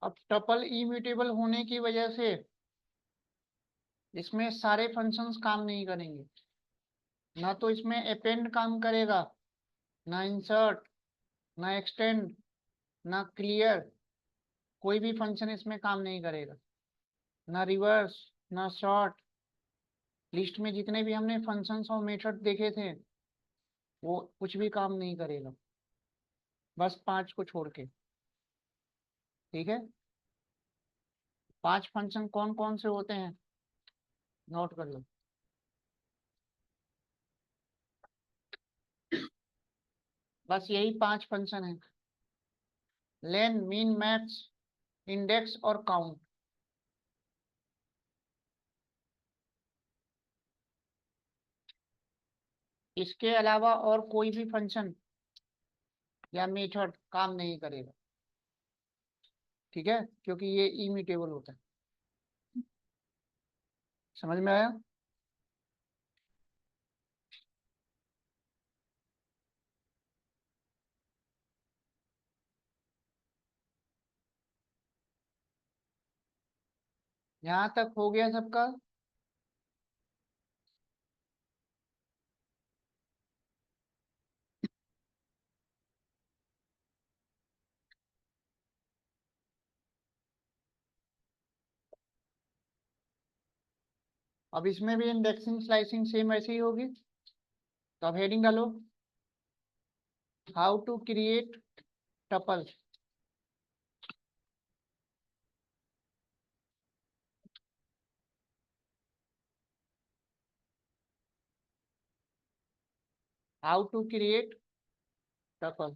अब टपल इम्यूटेबल होने की वजह से इसमें सारे फंक्शंस काम नहीं करेंगे। ना तो इसमें अपेंड काम करेगा, ना इंसर्ट, ना एक्सटेंड, ना क्लियर, कोई भी फंक्शन इसमें काम नहीं करेगा। ना रिवर्स, ना शॉर्ट। लिस्ट में जितने भी हमने फंक्शंस और मेथड देखे थे वो कुछ भी काम नहीं करेगा, बस 5 को छोड़ के। ठीक है, 5 फंक्शन कौन कौन से होते हैं नोट कर लो। बस यही 5 फंक्शन है, लेन, मीन, मैक्स, इंडेक्स और काउंट। इसके अलावा और कोई भी फंक्शन या मेथड काम नहीं करेगा। ठीक है, क्योंकि ये इम्यूटेबल होता है। समझ में आया? यहाँ तक हो गया सबका? अब इसमें भी इंडेक्सिंग स्लाइसिंग सेम ऐसे ही होगी। तो अब हेडिंग डालो, how to create tuple. How to create tuple.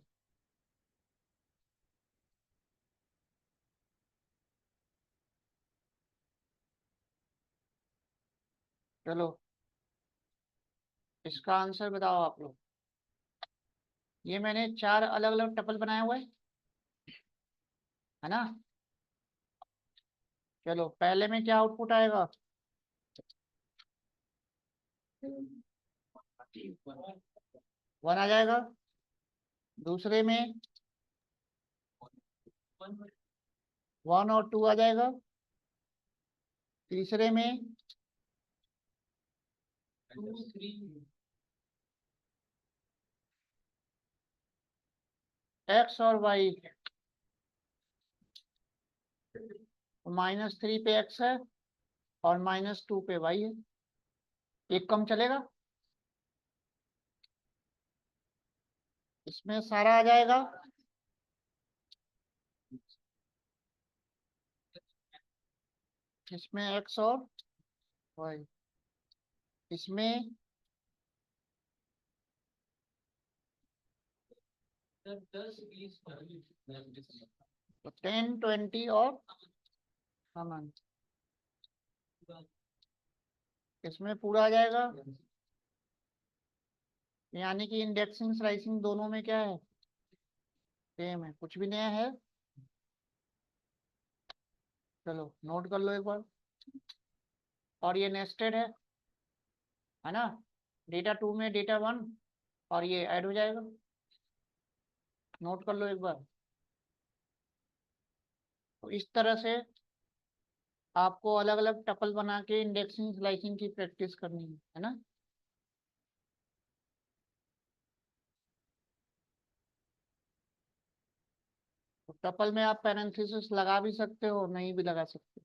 चलो इसका आंसर बताओ आप लोग। ये मैंने 4 अलग अलग टपल बनाए हुए हैं, है ना? चलो पहले में क्या आउटपुट आएगा? 1 आ जाएगा। दूसरे में 1 और 2 आ जाएगा। तीसरे में एक्स और वाई। -3 पे एक्स है और -2 पे वाई है। एक कम चलेगा, इसमें सारा आ जाएगा। इसमें एक्स और वाई, इसमें तो 10, 20 और हाँ, इसमें पूरा आ जाएगा। यानी कि इंडेक्सिंग स्लाइसिंग दोनों में क्या है? सेम है, कुछ भी नया है। चलो नोट कर लो एक बार। और ये नेस्टेड है ना? डेटा 2 में डेटा 1 और ये ऐड हो जाएगा। नोट कर लो एक बार। तो इस तरह से आपको अलग अलग टपल बना के इंडेक्सिंग स्लाइसिंग की प्रैक्टिस करनी है ना? तो टपल में आप पैरेंथेसिस लगा भी सकते हो, नहीं भी लगा सकते।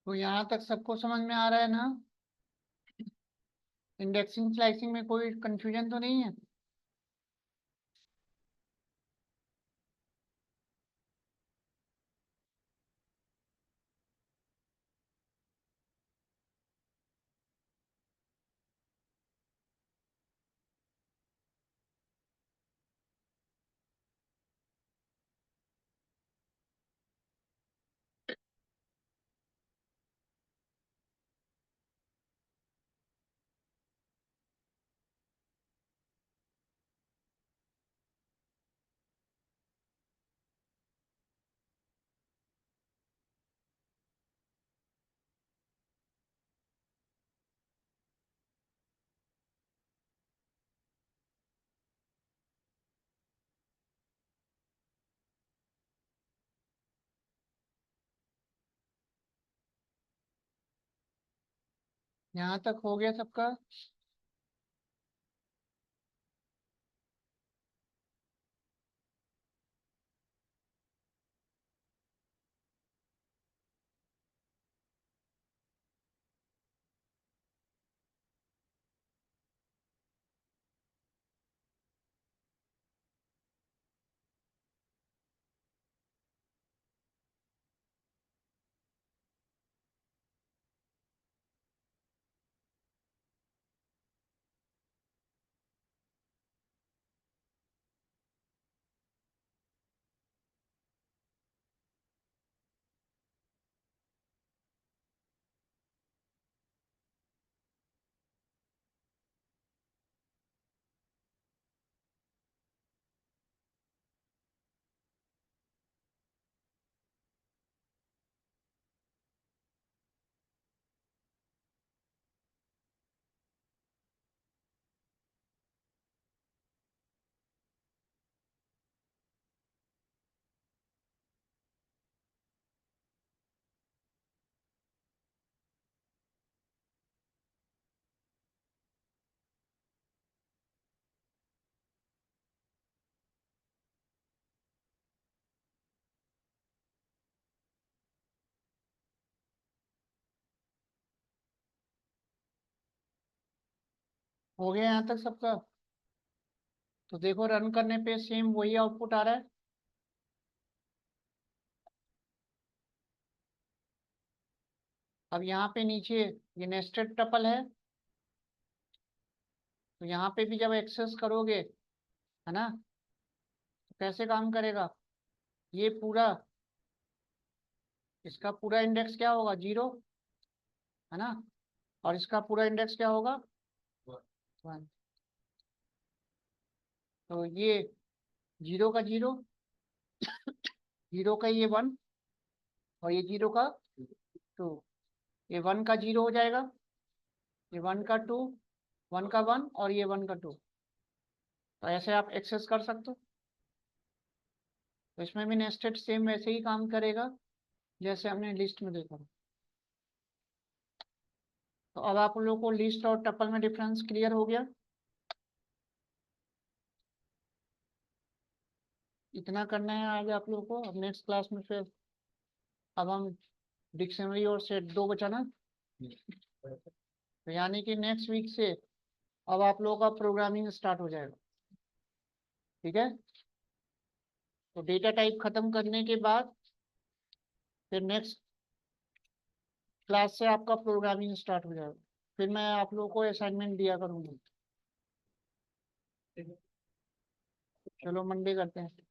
तो यहाँ तक सबको समझ में आ रहा है ना? इंडेक्सिंग स्लाइसिंग में कोई कंफ्यूजन तो नहीं है? यहाँ तक हो गया सबका? हो गया यहाँ तक सबका? तो देखो रन करने पे सेम वही आउटपुट आ रहा है। अब यहाँ पे नीचे ये नेस्टेड टपल है, तो यहाँ पे भी जब एक्सेस करोगे, है ना, तो कैसे काम करेगा? ये पूरा, इसका पूरा इंडेक्स क्या होगा? 0, है ना, और इसका पूरा इंडेक्स क्या होगा? 1। तो ये 0 का 0, 0 का ये 1, और ये 0 का 2, ये 1 का 0 हो जाएगा, ये 1 का 2, 1 का 1, और ये 1 का 2। तो ऐसे आप एक्सेस कर सकते हो। तो इसमें भी नेस्टेड सेम वैसे ही काम करेगा जैसे हमने लिस्ट में देखा। तो अब आप लोगों को लिस्ट और टपल में डिफरेंस क्लियर हो गया? इतना करना है आज आप लोगों को। अब नेक्स्ट क्लास में फिर अब हम डिक्शनरी और सेट 2 बचा ना, तो यानी कि नेक्स्ट वीक से अब आप लोगों का प्रोग्रामिंग स्टार्ट हो जाएगा। ठीक है? तो डेटा टाइप खत्म करने के बाद फिर नेक्स्ट क्लास से आपका प्रोग्रामिंग स्टार्ट हो जाएगा। फिर मैं आप लोगों को असाइनमेंट दिया करूँगा। चलो मंडे करते हैं।